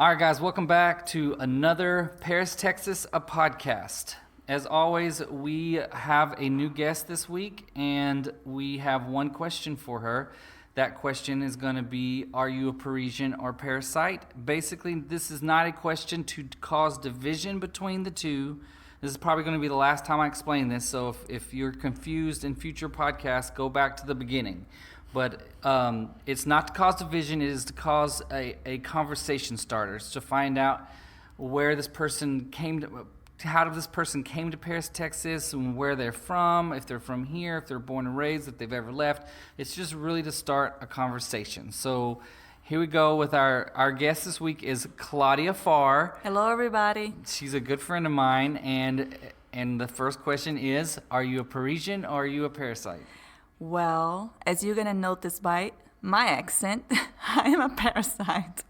All right, guys, welcome back to another Paris, Texas, a podcast. As always, we have a new guest this week, and we have one question for her. That question is going to be, are you a Parisian or parasite? Basically, this is not a question to cause division between the two. This is probably going to be the last time I explain this, so if you're confused in future podcasts, go back to the beginning. But it's not to cause division, it is to cause a conversation starter. It's to find out where this person came to, how this person came to Paris, Texas, and where they're from, if they're from here, if they're born and raised, if they've ever left. It's just really to start a conversation. So here we go with our guest this week is Claudia Farr. Hello, everybody. She's a good friend of mine, and the first question is, are you a Parisian or are you a parasite? Well, as you're going to notice by my accent, I am a parasite.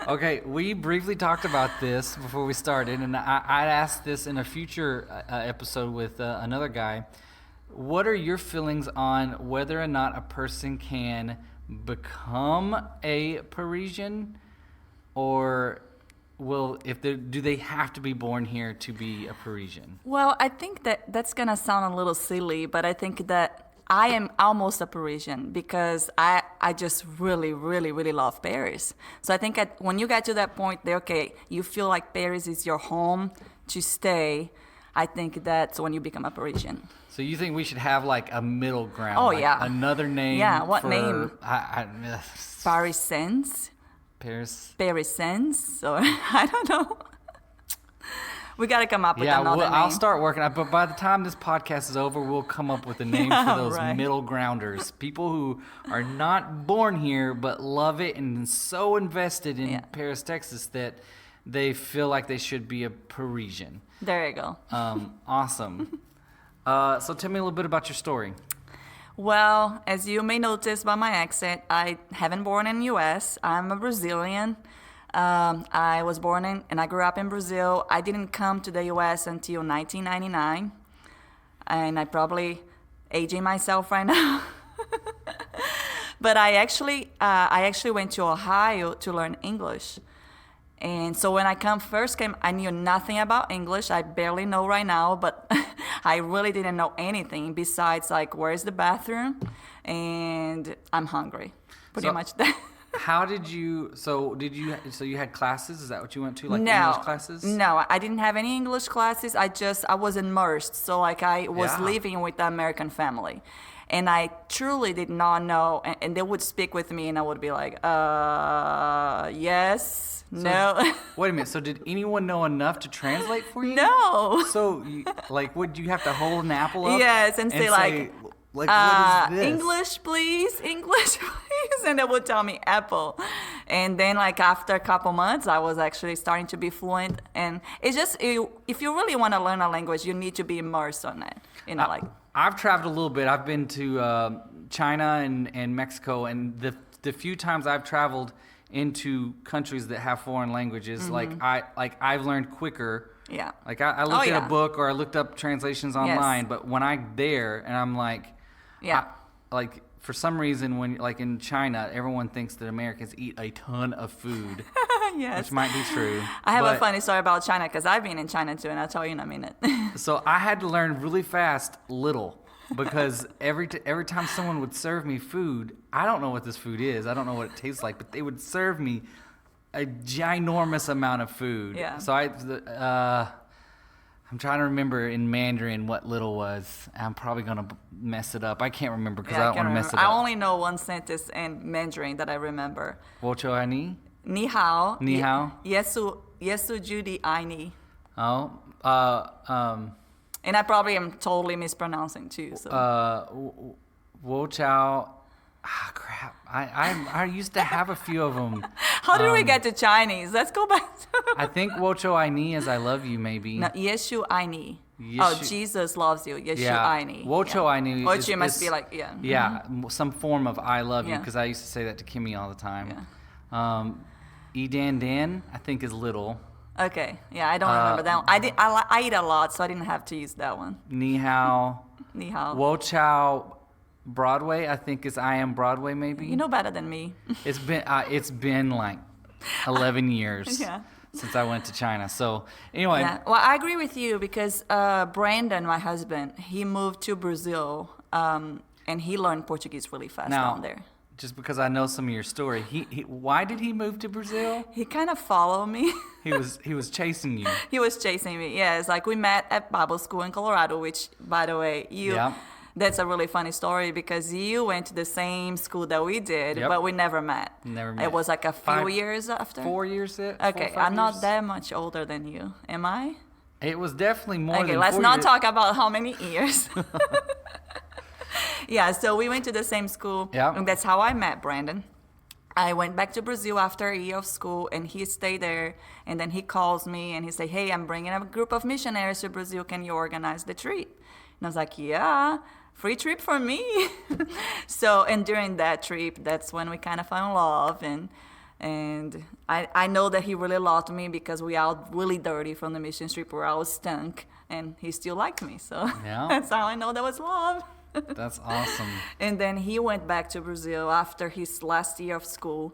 Okay, we briefly talked about this before we started, and I'd asked this in a future episode with another guy. What are your feelings on whether or not a person can become a Parisian, or do they have to be born here to be a Parisian? Well, I think that's going to sound a little silly, but I think that I am almost a Parisian because I just really, really, really love Paris. So I think when you get to that point, you feel like Paris is your home to stay. I think that's when you become a Parisian. So you think we should have like a middle ground? Oh, like yeah. Another name? Yeah, what for, name? Parisens? Parisens? Or I don't know. We got to come up with another name. I'll start working on it, but by the time this podcast is over, we'll come up with a name for those middle grounders. People who are not born here but love it and so invested in Paris, Texas that they feel like they should be a Parisian. There you go. Awesome. So tell me a little bit about your story. Well, as you may notice by my accent, I haven't born in the U.S. I'm a Brazilian. I was born in and I grew up in Brazil. I didn't come to the U.S. until 1999, and I probably aging myself right now. But I actually went to Ohio to learn English, and so when I first came, I knew nothing about English. I barely know right now, but I really didn't know anything besides like where's the bathroom, and I'm hungry. Pretty much that. How did you? So you had classes? Is that what you went to? Like no, English classes? No, I didn't have any English classes. I was immersed. So like I was living with the American family, and I truly did not know. And they would speak with me, and I would be like, yes, no. Wait a minute. So did anyone know enough to translate for you? No. So would you have to hold an apple up? Yes, and say like what is this? English, please. And they would tell me apple. And then like after a couple months, I was actually starting to be fluent. And it's just, if you really want to learn a language, you need to be immersed on it. I've traveled a little bit. I've been to China and Mexico. And the few times I've traveled into countries that have foreign languages, mm-hmm. I've learned quicker. Yeah. Like I looked at a book or I looked up translations online, but when I'm there and I'm like, for some reason, when like in China, everyone thinks that Americans eat a ton of food, yes, which might be true. I have a funny story about China because I've been in China too, and I'll tell you in a minute. So I had to learn really fast little because every time someone would serve me food, I don't know what this food is. I don't know what it tastes like, but they would serve me a ginormous amount of food. Yeah. So I'm trying to remember in Mandarin what little was. I'm probably going to mess it up. I can't remember because I don't want to mess it up. I only know one sentence in Mandarin that I remember. 我求爱你? Ni hao. Ni hao? Yesu Judy Aini. Oh. And I probably am totally mispronouncing too. So. 我求... crap. I used to have a few of them. How did we get to Chinese? Let's go back to... I think 我求爱你 is I love you, maybe. No, Yeshu Aini. Oh, Jesus loves you. Yeshu Aini. 我求爱你 must be like, yeah. Yeah, some form of I love you, because I used to say that to Kimmy all the time. Yeah. Dan Dan, I think, is little. Okay, yeah, I don't remember that one. I eat a lot, so I didn't have to use that one. Ni hao. Ni hao. 我求 Broadway, I think, is I Am Broadway, maybe. You know better than me. It's been like 11 years Yeah. since I went to China. So anyway, Yeah. Well, I agree with you because Brandon, my husband, he moved to Brazil, and he learned Portuguese really fast now, down there. just because I know some of your story, why did he move to Brazil? He kind of followed me. He was chasing you. He was chasing me. Yes, like we met at Bible school in Colorado, which, by the way, Yeah. that's a really funny story because you went to the same school that we did, Yep. but we never met. Never met. It was like a few years after. 4 years. Okay, I'm not that much older than you, am I? It was definitely more Okay, than let's 4 not years. talk about how many years. Yeah, so we went to the same school. Yeah. And that's how I met Brandon. I went back to Brazil after a year of school, and he stayed there. And then he calls me, and he said, hey, I'm bringing a group of missionaries to Brazil. Can you organize the trip? And I was like, yeah, free trip for me. So, and during that trip, that's when we kind of fell in love. And I know that he really loved me because we all really dirty from the mission trip where I was stunk. And he still liked me. So Yeah. that's how I know that was love. That's awesome. And then he went back to Brazil after his last year of school,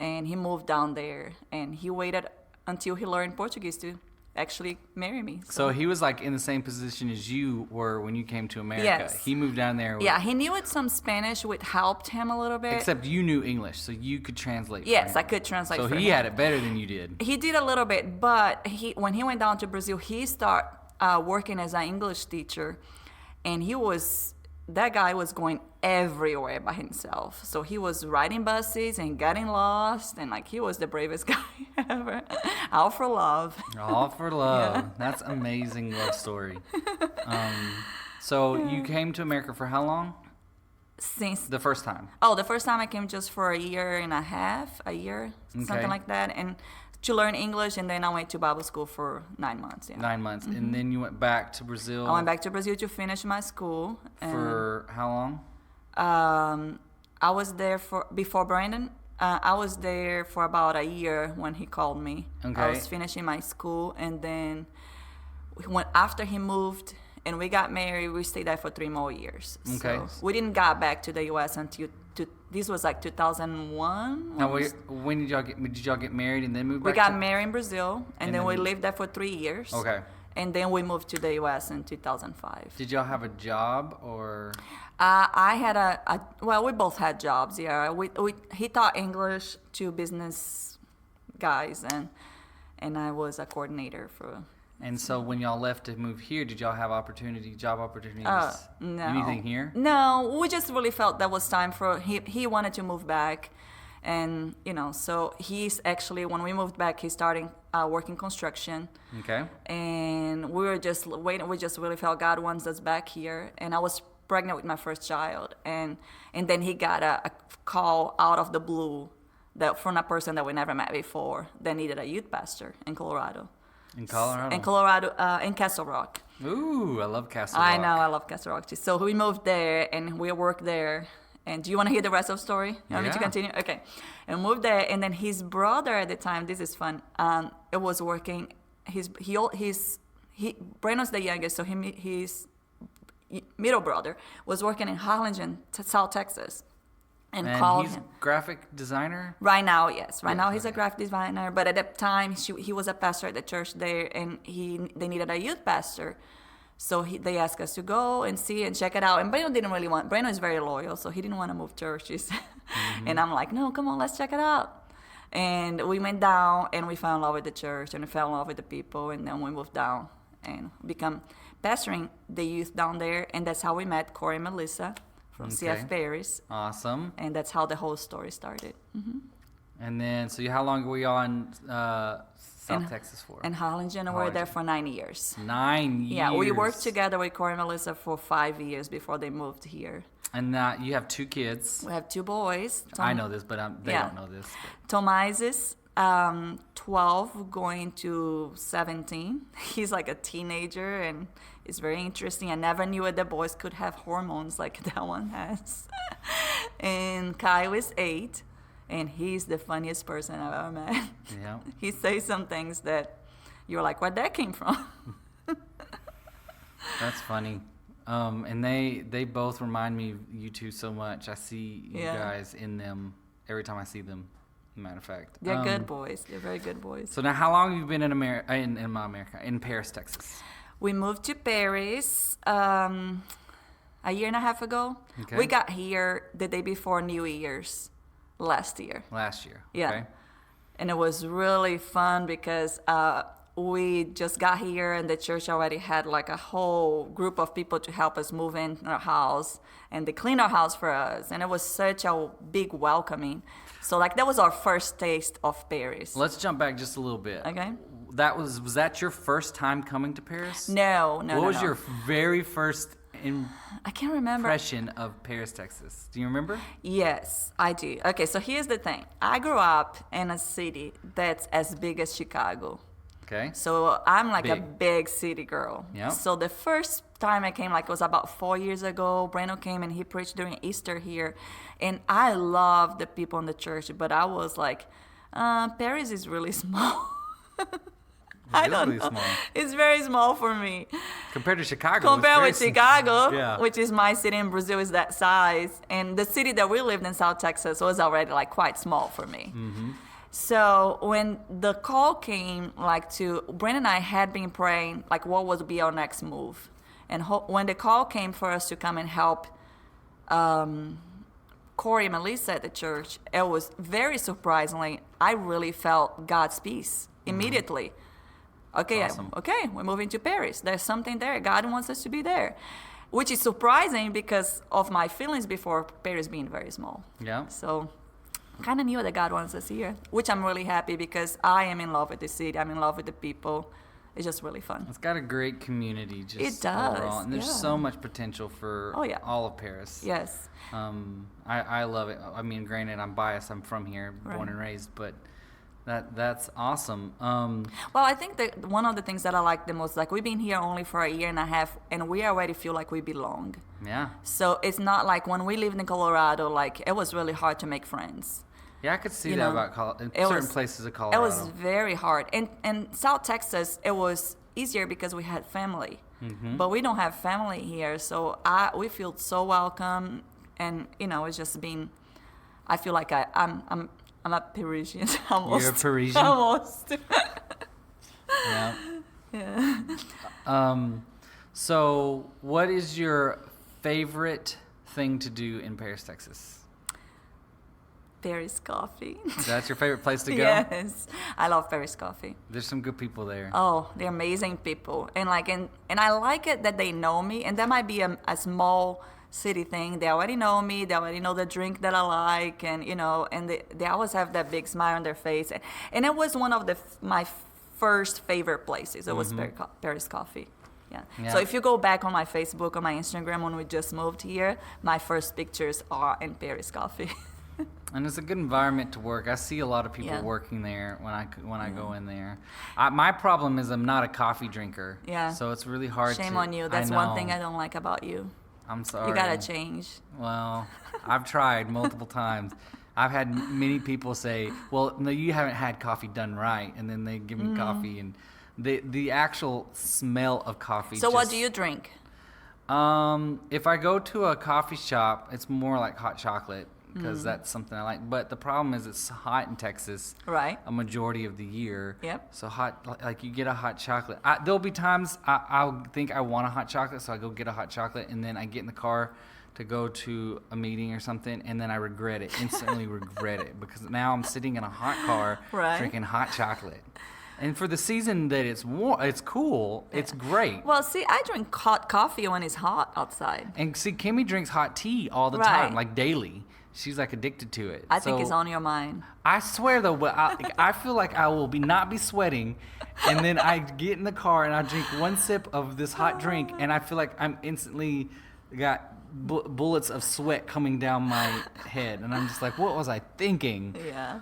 and he moved down there. And he waited until he learned Portuguese to actually marry me. So he was like in the same position as you were when you came to America. Yes. He moved down there. Yeah, he knew it some Spanish, which helped him a little bit. Except you knew English, so you could translate. for Yes, him. I could translate So for he him. had it better than you did. He did a little bit, but when he went down to Brazil, he started working as an English teacher, and that guy was going everywhere by himself. So he was riding buses and getting lost, and like he was the bravest guy ever. All for love. All for love. Yeah. That's amazing love story. So you came to America for how long? Since The first time. the first time I came just for a year and a half, Okay. something like that, and to learn English, and then I went to Bible school for 9 months. Yeah. 9 months. And then you went back to Brazil. I went back to Brazil to finish my school. And, for how long? I was there before Brandon. I was there for about a year when he called me. Okay. I was finishing my school, and then after he moved and we got married, we stayed there for 3 more years. Okay. So we didn't get back to the U.S. until this was like 2001. Now, when did y'all get married and then move We back? got married in Brazil, and then we lived there for 3 years. Okay. And then we moved to the U.S. in 2005. Did y'all have a job or? I had well, we both had jobs. Yeah, he taught English to business guys, and I was a coordinator for. And so when y'all left to move here, did y'all have job opportunities? No. Anything here? No, we just really felt that was time for he wanted to move back, and so he's actually when we moved back, he's starting working construction. Okay. And we were just waiting. We just really felt God wants us back here, and I was pregnant with my first child, and then he got a call out of the blue from a person that we never met before that needed a youth pastor in Colorado. In Colorado? In Colorado, in Castle Rock. Ooh, I love Castle Rock. I know, I love Castle Rock too. So we moved there, and we worked there. And do you want to hear the rest of the story? You want me to Yeah. continue? Okay. And moved there, and then his brother at the time, this is fun, it was working, Brandon's the youngest, so his middle brother was working in Harlingen, South Texas. And called he's him. graphic designer? Right now, yes. Right now, he's a okay. graphic designer. But at that time, he was a pastor at the church there, and they needed a youth pastor. So they asked us to go and see and check it out. And Brandon didn't really want. Brandon is very loyal, so he didn't want to move churches. Mm-hmm. And I'm like, no, come on, let's check it out. And we went down, and we fell in love with the church, and we fell in love with the people. And then we moved down and become pastoring the youth down there. And that's how we met Corey and Melissa from Okay. CF Paris. Awesome. And that's how the whole story started. And then, so how long were you on South Texas for? In Harlingen, and we were there for 9 years. 9 years. Yeah, we worked together with Corey and Melissa for 5 years before they moved here. And you have 2 kids. We have 2 boys. I know this, but they Yeah. don't know this. Tomas is 12 going to 17. He's like a teenager, and it's very interesting. I never knew that the boys could have hormones like that one has. And Kyle is 8, and he's the funniest person I've ever met. Yeah. He says some things that you're like, where that came from? That's funny. And they both remind me of you two so much. I see you Yeah. guys in them every time I see them. matter of fact. They're good boys. They're very good boys. So now, how long have you been in in Paris, Texas? We moved to Paris a year and a half ago. Okay. We got here the day before New Year's last year. Last year. Yeah. Okay. And it was really fun because we just got here and the church already had like a whole group of people to help us move in our house, and they cleaned our house for us, and it was such a big welcoming. So like that was our first taste of Paris. Let's jump back just a little bit. Okay. Was that your first time coming to Paris? No. What was your very first I can't remember. impression of Paris, Texas? Do you remember? Yes, I do. Okay, so here's the thing. I grew up in a city that's as big as Chicago. Okay. So I'm like a Big. big city girl. Yep. So the first time I came, like it was about 4 years ago, Breno came and he preached during Easter here. And I loved the people in the church, but I was like, Paris is really small. I don't Really know. small. It's very small for me. Compared to Chicago. Compared with it's very Chicago, Yeah. which is my city in Brazil, is that size. And the city that we lived in, South Texas, was already like quite small for me. Mm-hmm. So when the call came, like Brent and I had been praying, like what would be our next move. And when the call came for us to come and help Corey and Melissa at the church, it was very surprisingly, I really felt God's peace immediately. Okay, Awesome. okay, we're moving to Paris. There's something there. God wants us to be there, which is surprising because of my feelings before Paris being very small. Yeah. So kind of knew that God wants us here, which I'm really happy because I am in love with the city. I'm in love with the people. It's just really fun. It's got a great community. Just It does, overall. And there's yeah. so much potential for Oh, yeah. all of Paris. Yes. I love it. I mean, granted, I'm biased. I'm from here, born Right. and raised, but that's awesome. Well, I think that one of the things that I like the most, like we've been here only for a year and a half, and we already feel like we belong. Yeah. So it's not like when we lived in Colorado, like it was really hard to make friends. Yeah, I could see You that know, about in it certain was- places of It Colorado. was very hard. And South Texas, it was easier because we had family. Mm-hmm. But we don't have family here, so we feel so welcome, and it's just been. I feel like I'm a Parisian almost. You're a Parisian? Almost. Yeah. Yeah. So, what is your favorite thing to do in Paris, Texas? Paris coffee. That's your favorite place to go? Yes, I love Paris coffee. There's some good people there. Oh, they're amazing people, and I like it that they know me, and that might be a small city thing. They already know me. They already know the drink that I like, and and they always have that big smile on their face, and it was one of my first favorite places. It was Paris coffee. Yeah. Yeah. So if you go back on my Facebook or my Instagram when we just moved here, my first pictures are in Paris coffee. And it's a good environment to work. I see a lot of people Yeah. working there when I go in there. My problem is I'm not a coffee drinker. Yeah. So it's really hard to... Shame on you. That's one thing I don't like about you. I'm sorry. You gotta change. Well, I've tried multiple times. I've had many people say, well, no, you haven't had coffee done right. And then they give me coffee. And the actual smell of coffee So what just- do you drink? If I go to a coffee shop, it's more like hot chocolate because that's something I like. But the problem is it's hot in Texas Right. a majority of the year. Yep. So like you get a hot chocolate. There'll be times I'll think I want a hot chocolate, so I go get a hot chocolate, and then I get in the car to go to a meeting or something, and then I regret it, instantly regret it, because now I'm sitting in a hot car Right. drinking hot chocolate. And for the season that it's warm, it's cool, it's great. Well, see, I drink hot coffee when it's hot outside. And see, Kimmy drinks hot tea all the Right. time, like daily. She's like addicted to it. I think So, it's on your mind. I swear though, but I feel like I will not be sweating, and then I get in the car and I drink one sip of this hot drink, and I feel like I'm instantly got bullets of sweat coming down my head, and I'm just like, what was I thinking? Yeah.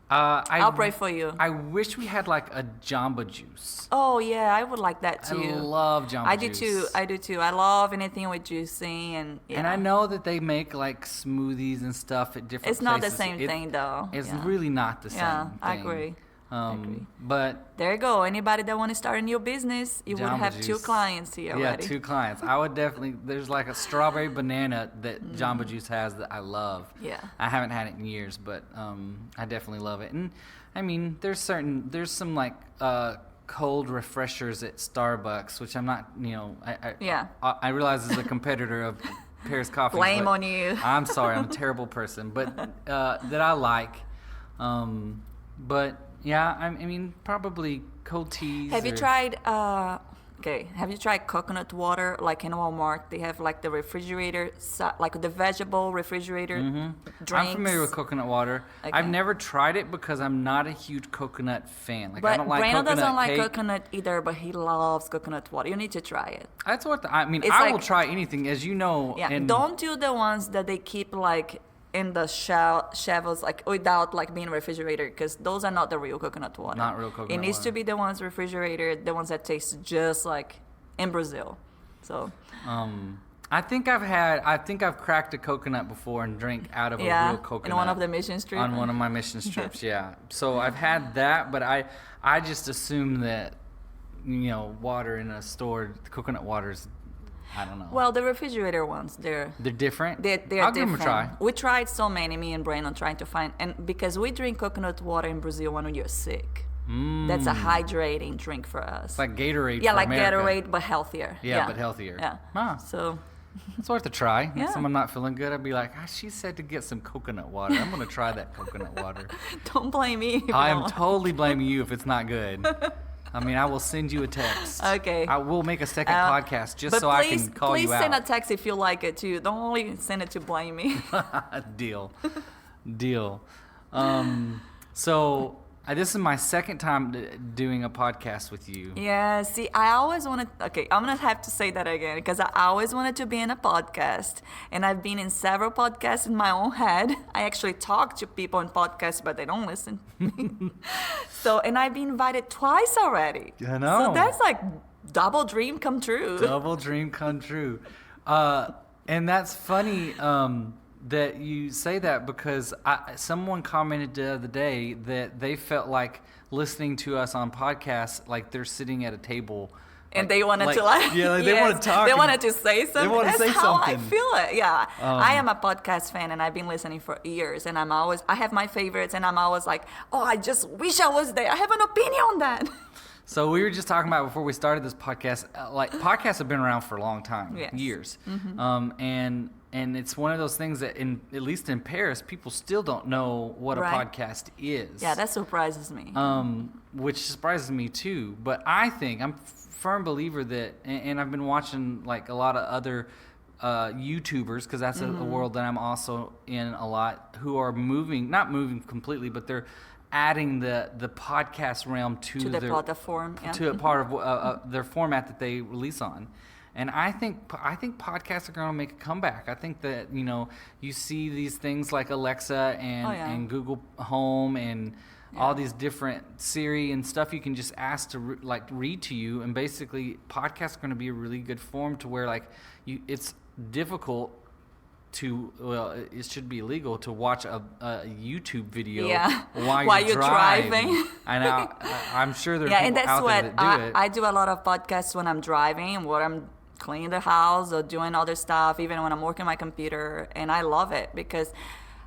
I'll pray for you. I wish we had like a Jamba Juice. Oh yeah, I would like that too. I love Jamba I Juice. do too. I love anything with juicing and yeah. And I know that they make like smoothies and stuff at different It's not the places. same thing though. It's Yeah. really not the same Yeah, thing. I agree. Agree. But There you go. Anybody that want to start a new business, you would Jamba have 2 Juice. clients here yeah, already. 2 clients. I would definitely. There's like a strawberry banana that Jamba Juice has that I love. Yeah. I haven't had it in years, but I definitely love it. And I mean, there's some like cold refreshers at Starbucks, which I'm not. Yeah. I realize is a competitor of Paris Coffee. Blame but on you. I'm sorry, I'm a terrible person, but that I like. But yeah, I mean, probably cold teas. Have you tried? Have you tried coconut water? Like in Walmart, they have like the refrigerator, like the vegetable refrigerator drinks. I'm familiar with coconut water. Okay. I've never tried it because I'm not a huge coconut fan. Like, I But don't like Brandon coconut doesn't like cake. coconut either, but he loves coconut water. You need to try it. That's what I mean. It's I like- will try anything, as you know. Yeah, And don't do the ones that they keep like in the shelves, like without like being refrigerated, because those are not the real coconut water. Not real coconut It needs water. to be the ones refrigerated, the ones that taste just like in Brazil. So I think I've cracked a coconut before and drank out of a real coconut. in one of the mission trips. On one of my mission trips, yeah. So I've had that, but I just assume that water in a store, coconut water's, I don't know. Well, the refrigerator ones, they're different. They're I'll different. give them a try. We tried so many, me and Brandon, trying to find, and because we drink coconut water in Brazil when you're sick. That's a hydrating drink for us. It's like Gatorade. Yeah, for like America. Gatorade, but healthier. Yeah, but healthier. Yeah. Huh. So, It's worth a try. Yeah. If I'm not feeling good, I'd be like, she said to get some coconut water. I'm going to try that coconut water. don't blame me. if you I don't am want- totally blaming you if it's not good. I mean, I will send you a text. Okay. I will make a second podcast just but so I can call please you send a out. text if you like it too. Don't only send it to blame me. Deal. So this is my second time doing a podcast with you. Yeah, see, I always wanted, okay, I'm going to have to say that again because I always wanted to be in a podcast. And I've been in several podcasts in my own head. I actually talk to people in podcasts, but they don't listen. And I've been invited twice already. I know. So that's like double dream come true. Double dream come true. And that's funny that you say that because someone commented the other day that they felt like listening to us on podcasts like they're sitting at a table. And they wanted to Yeah, like they want to talk. They wanted to say something. want to That's say how I something. feel it. Yeah, I am a podcast fan, and I've been listening for years. And I have my favorites, and I'm always like, oh, I just wish I was there. I have an opinion on that. So we were just talking about before we started this podcast, like podcasts have been around for a long time, Yes. years, and it's one of those things that at least in Paris, people still don't know what Right. a podcast is. Yeah, that surprises me. Which surprises me too. But I think I'm a firm believer that, and I've been watching like a lot of other YouTubers, because that's a world that I'm also in a lot, who are not moving completely, but they're adding the podcast realm to the their platform. Yeah. to a part of their format that they release on. And I think podcasts are going to make a comeback. I think that you see these things like Alexa and Google Home and all these different Siri and stuff you can just ask to read to you, and basically podcasts are going to be a really good form to where it's difficult it should be illegal to watch a YouTube video while you're driving. And I'm sure there are and people that's out there what that do it. I do a lot of podcasts when I'm driving, when I'm cleaning the house or doing other stuff, even when I'm working my computer, and I love it because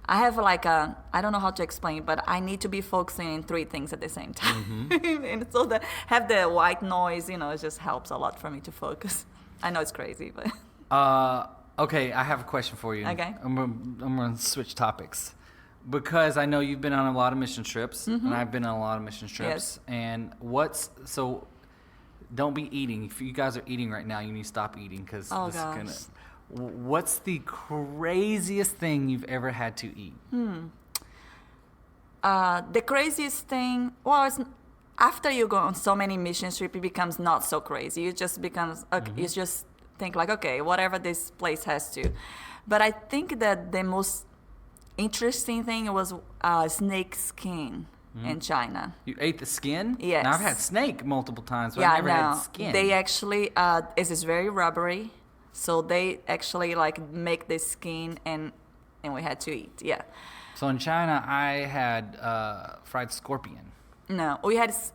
I have I don't know how to explain, but I need to be focusing in 3 things at the same time. And so have the white noise, it just helps a lot for me to focus. I know it's crazy, but Okay, I have a question for you. Okay. I'm gonna switch topics because I know you've been on a lot of mission trips, and I've been on a lot of mission trips. Yes. And don't be eating. If you guys are eating right now, you need to stop eating because Oh, this gosh. is gonna. What's the craziest thing you've ever had to eat? the craziest thing, after you go on so many mission trips, it becomes not so crazy. It just becomes, you just think like, okay, whatever this place has to. But I think that the most interesting thing was snake skin in China. You ate the skin? Yes. Now, I've had snake multiple times, but I've never had skin. They actually, it is very rubbery. So they actually make the skin and we had to eat. Yeah. So in China, I had fried scorpion. No,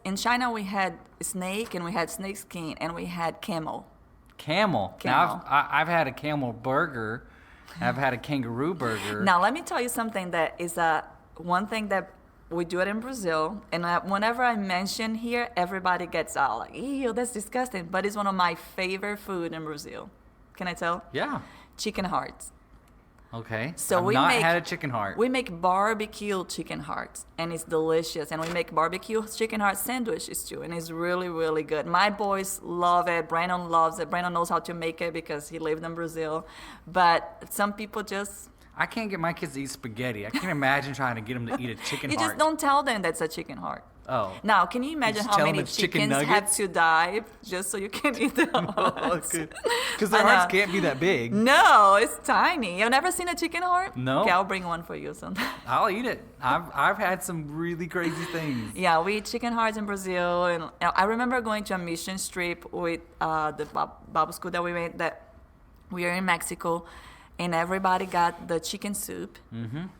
in China we had snake and we had snake skin and we had camel. Camel. Camel. Now I've had a camel burger. I've had a kangaroo burger. Now let me tell you something that is one thing that we do it in Brazil, and whenever I mention here, everybody gets out like, ew, that's disgusting. But it's one of my favorite food in Brazil. Can I tell? Yeah. Chicken hearts. Okay. So I've we not make had a chicken heart. We make barbecue chicken hearts, and it's delicious. And we make barbecue chicken heart sandwiches too, and it's really, really good. My boys love it. Brandon loves it. Brandon knows how to make it because he lived in Brazil. But some people just I can't get my kids to eat spaghetti. I can't imagine trying to get them to eat a chicken you heart. just don't tell them that's a chicken heart. Oh. Now, can you imagine just how tell them many it's chicken chickens have nuggets? to die just so you can eat the hearts? Because their I know. hearts can't be that big. No, it's tiny. You've never seen a chicken heart? No. Okay, I'll bring one for you sometime. I'll eat it. I've had some really crazy things. Yeah, we eat chicken hearts in Brazil, and I remember going to a mission trip with the Bible school that we went. That we were in Mexico, and everybody got the chicken soup,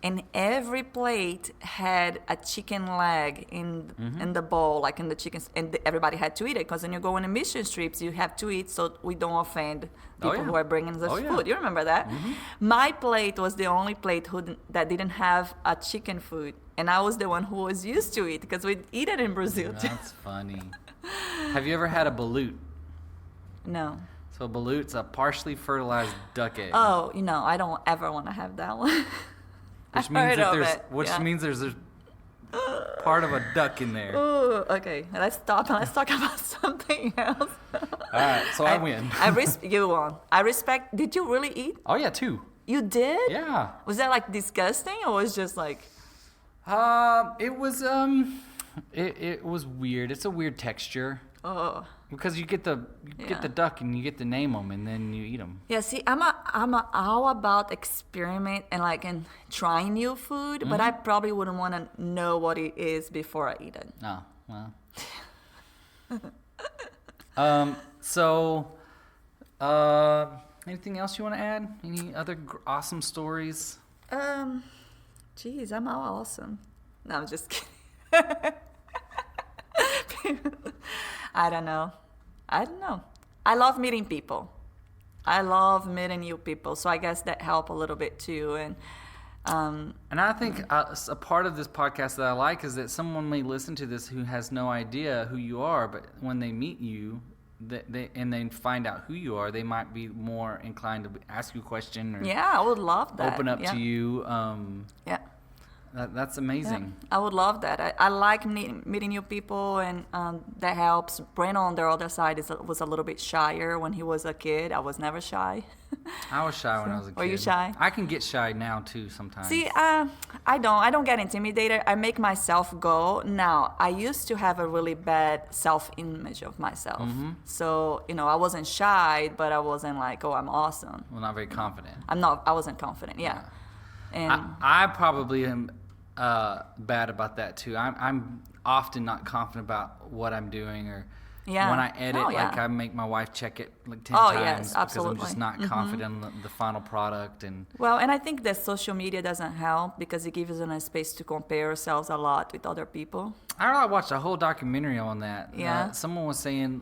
and every plate had a chicken leg in the bowl, like in the chicken, and everybody had to eat it because when you go on a mission trips, you have to eat so we don't offend people yeah. who are bringing the Oh, food. yeah. You remember that? My plate was the only plate that didn't have a chicken food, and I was the one who was used to it because we'd eat it in Brazil too. That's funny. Have you ever had a balut? No. So a balut's a partially fertilized duck egg. Oh, I don't ever want to have that one. Which I means heard that of there's it, yeah. there's part of a duck in there. Ooh, okay, let's stop and let's talk about something else. All right, so I win. You won. I respect. Did you really eat? Oh yeah, two. You did? Yeah. Was that like disgusting or was it just like? It was it was weird. It's a weird texture. Oh. Because you get the duck and you get to name them and then you eat them. Yeah. See, I'm all about experiment and trying new food, but I probably wouldn't want to know what it is before I eat it. Oh well. Anything else you want to add? Any other awesome stories? Geez, I'm all awesome. No, I'm just kidding. I don't know. I love meeting people. I love meeting new people. So I guess that helped a little bit too. And I think a part of this podcast that I like is that someone may listen to this who has no idea who you are, but when they meet you, they find out who you are, they might be more inclined to ask you a question or yeah, I would love that. open up yeah. to you. Yeah. That's amazing. Yeah, I would love that. I like meeting new people, and that helps. Brandon on the other side was a little bit shyer when he was a kid. I was never shy. I was shy when I was a kid. Were you shy? I can get shy now too sometimes. See, I don't get intimidated. I make myself go. Now, I used to have a really bad self-image of myself. So, I wasn't shy, but I wasn't like, oh, I'm awesome. Well, not very confident. I wasn't confident, yeah. And I probably am bad about that too. I'm often not confident about what I'm doing, or yeah. when I edit, yeah. like I make my wife check it like 10 Oh, times yes, because absolutely. I'm just not confident in the final product. And well, and I think that social media doesn't help because it gives us a space to compare ourselves a lot with other people. I watched a whole documentary on that. Yeah. Someone was saying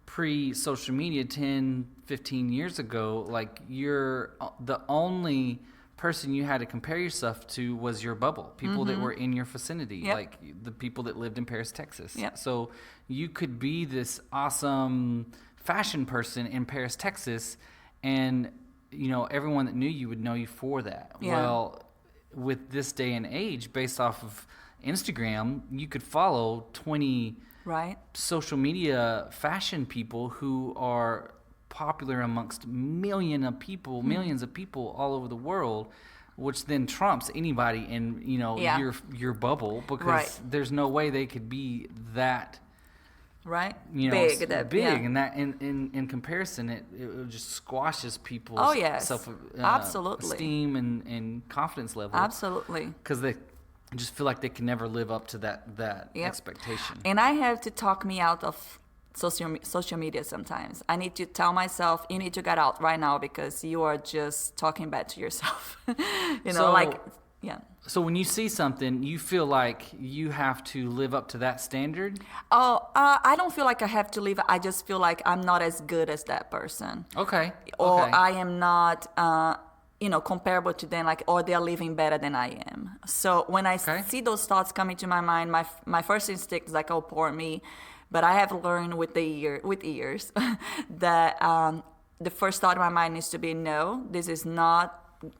pre-social media 10, 15 years ago, like the only person you had to compare yourself to was your bubble, people that were in your vicinity, Yep. like the people that lived in Paris, Texas. Yep. So you could be this awesome fashion person in Paris, Texas, and everyone that knew you would know you for that. Yeah. Well, with this day and age, based off of Instagram, you could follow 20 Right. social media fashion people who are popular amongst millions of people all over the world, which then trumps anybody in Yeah. your bubble, because Right. there's no way they could be that Right. big, yeah. and that in comparison it just squashes people's Oh, yes. self Absolutely. esteem and confidence level, Absolutely. because they just feel like they can never live up to that Yep. expectation. And I have to talk me out of social media sometimes. I need to tell myself, you need to get out right now because you are just talking bad to yourself. So, Yeah. So when you see something, you feel like you have to live up to that standard? Oh, I don't feel like I have to leave. I just feel like I'm not as good as that person. Okay. Or Okay. I am not, comparable to them, like, or they're living better than I am. So when I see those thoughts coming to my mind, my first instinct is like, oh, poor me. But I have learned with years that the first thought in my mind needs to be, no,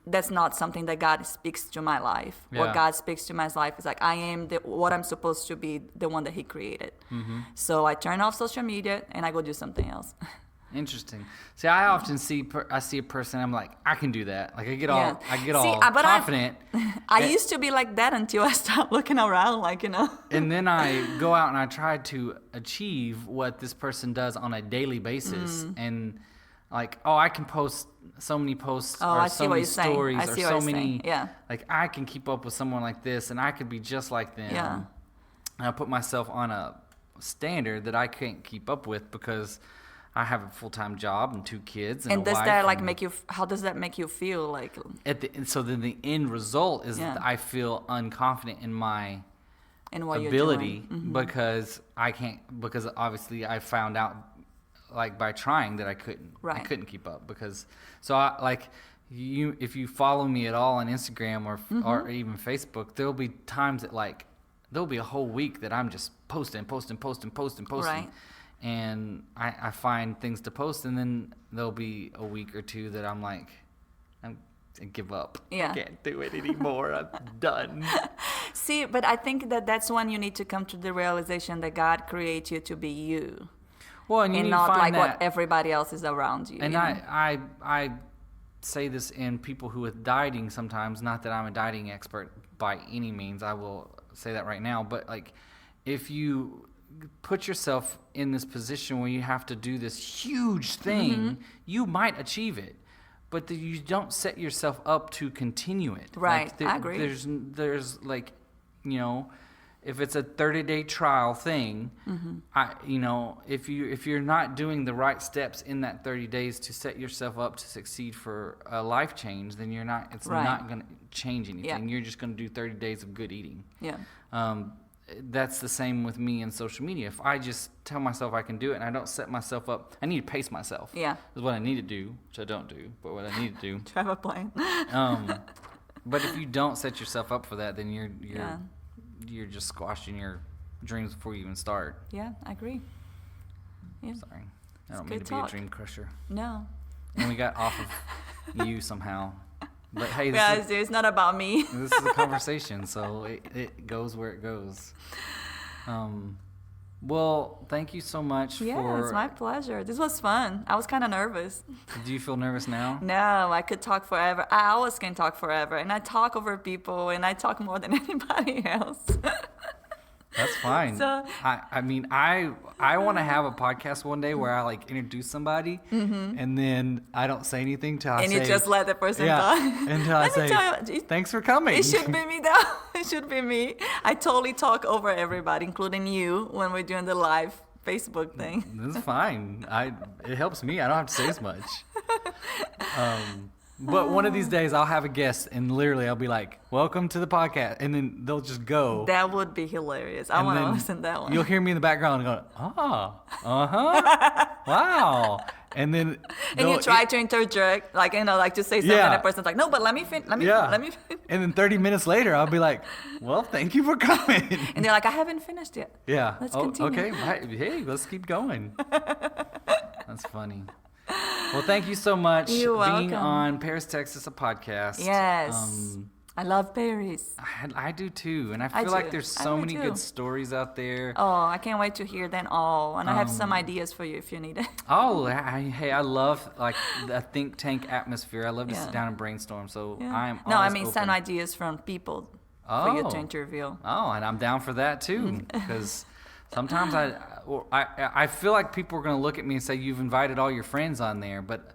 that's not something that God speaks to my life. Yeah. What God speaks to my life is like, I am what I'm supposed to be, the one that He created. So I turn off social media and I go do something else. Interesting. See, I often see a person. I'm like, I can do that. Like I get all but confident. I used to be like that until I stopped looking around, like, And then I go out and I try to achieve what this person does on a daily basis, and like, oh, I can post so many posts or so many stories or so many. Yeah. Like I can keep up with someone like this, and I could be just like them. Yeah. And I put myself on a standard that I can't keep up with because I have a full-time job and 2 kids and a does wife. that like make you? How does that make you feel? Like so then the end result is that I feel unconfident in my ability because I can't, because obviously I found out like by trying that I couldn't keep up because if you follow me at all on Instagram or even Facebook, there'll be times that like there'll be a whole week that I'm just posting. Right. And I find things to post, and then there'll be a week or 2 that I'm like, I give up. Yeah. I can't do it anymore. I'm done. See, but I think that's when you need to come to the realization that God created you to be you. Well, and you need not to find like that, what everybody else is around you. And I say this in people who with dieting sometimes, not that I'm a dieting expert by any means, I will say that right now, but like if you put yourself in this position where you have to do this huge thing, you might achieve it, but you don't set yourself up to continue it. Right, Like I agree. There's like, if it's a 30-day trial thing, if you're not doing the right steps in that 30 days to set yourself up to succeed for a life change, then it's not going to change anything. Yeah. You're just going to do 30 days of good eating. Yeah. That's the same with me in social media. If I just tell myself I can do it and I don't set myself up, I need to pace myself. Yeah. Is what I need to do, which I don't do, but what I need to do. Drive a plane. But if you don't set yourself up for that, then you're just squashing your dreams before you even start. Yeah, I agree. Yeah. Sorry, I don't It's mean good to be a talk. dream crusher. No. And we got off of you somehow. But hey, It's not about me. this is a conversation, so it goes where it goes. Well, thank you so much Yeah, it's my pleasure. This was fun. I was kind of nervous. Do you feel nervous now? No, I could talk forever. I always can talk forever. And I talk over people, and I talk more than anybody else. That's fine. So- I want to have a podcast one day where I like introduce somebody and then I don't say anything till I and say, you just let the person yeah, talk. until I Let me say, tell you, thanks for coming. It should be me, though. It should be me. I totally talk over everybody, including you, when we're doing the live Facebook thing. That's fine. It helps me. I don't have to say as much. But one of these days I'll have a guest and literally I'll be like, welcome to the podcast. And then they'll just go. That would be hilarious. I want to listen to that one. You'll hear me in the background going, wow. And then And you try to interject, like, like to say something, Yeah. and the person's like, no, but let me finish. Yeah. Let me fin-" And then 30 minutes later, I'll be like, well, thank you for coming. And they're like, I haven't finished yet. Yeah. Let's continue. Okay. Right. Hey, let's keep going. That's funny. Well, thank you so much You're being welcome. on Paris, Texas, a podcast. Yes. I love Paris. I do too. And I I feel like do. there's I so do many too. good stories out there. Oh, I can't wait to hear them all. And I have some ideas for you if you need it. Oh, hey, I love like the think tank atmosphere. I love to Yeah. sit down and brainstorm. So Yeah. I'm No, I always mean, open. some ideas from people for you Oh. to interview. Oh, and I'm down for that too, because sometimes I feel like people are going to look at me and say you've invited all your friends on there, but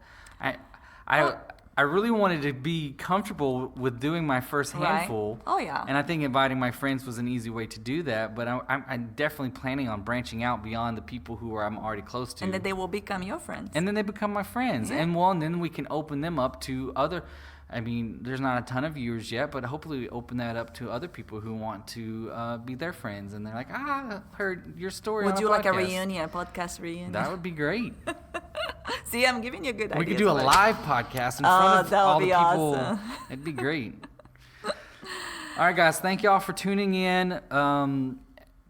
I really wanted to be comfortable with doing my first Right. handful. Oh, yeah. And I think inviting my friends was an easy way to do that, but I'm definitely planning on branching out beyond the people who I'm already close to. And then they will become your friends. And then they become my friends. Yeah. And then we can open them up to other I mean, there's not a ton of viewers yet, but hopefully we open that up to other people who want to be their friends. And they're like, I heard your story on Would a you like a podcast." reunion, a podcast reunion? That would be great. See, I'm giving you good ideas. We could do a live podcast in front of that would all the be people. awesome. It'd be great. All right, guys. Thank y'all for tuning in.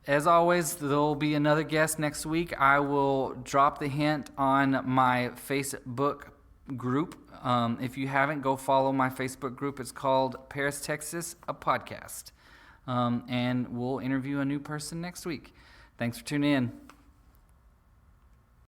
As always, there'll be another guest next week. I will drop the hint on my Facebook group. If you haven't, go follow my Facebook group. It's called Paris, Texas, a Podcast. And we'll interview a new person next week. Thanks for tuning in.